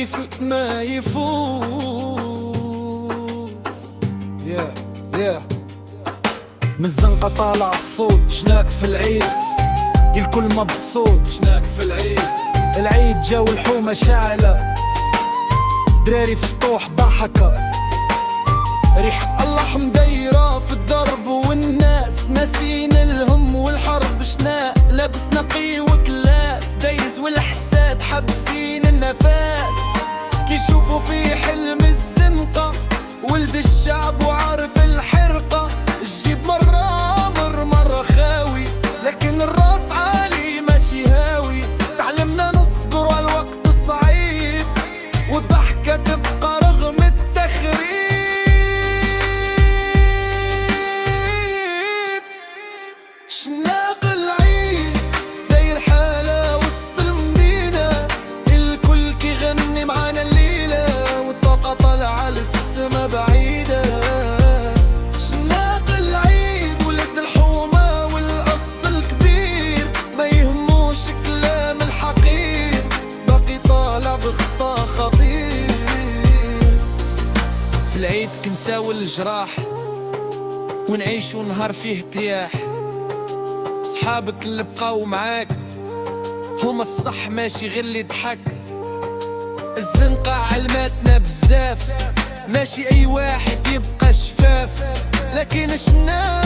كيفك ما يفوز. من الزنقة طالع الصوت، شناك في العيد الكل مبسوط، شناك في العيد. العيد جا والحومة شاعلة، دراري في سطوح ضحكة، ريح الله مديرة في الدرب، والناس ناسين الهم والحرب. شناق لابس نقي وكلاس، دايز والحساد حابسين النفاس، كي يشوفوا في حلم الزنقة ولد الشعب وعارف الحرقة. الجيب مرة خاوي، لكن الراس عالي ماشي هاوي. تعلمنا نصبر على الوقت الصعيب، والضحكة تبقى رغم التخريب. شناق العيد داير حالة وسط المدينة، الكل كيغني معانا الليلة، والطاقة طالعة للسما بعيدة. شناق العيد ولد الحومة والقص الكبير، ما يهموش كلام الحقير، باقي طالع بخطى خطير. في العيد كنساوي الجراح ونعيشو نهار فيه ارتياح. صحابك اللي بقاو معاك هما الصح، ماشي غير اللي يضحك. الزنقة علماتنا بزاف، ماشي اي واحد يبقى شفاف، لكن شناق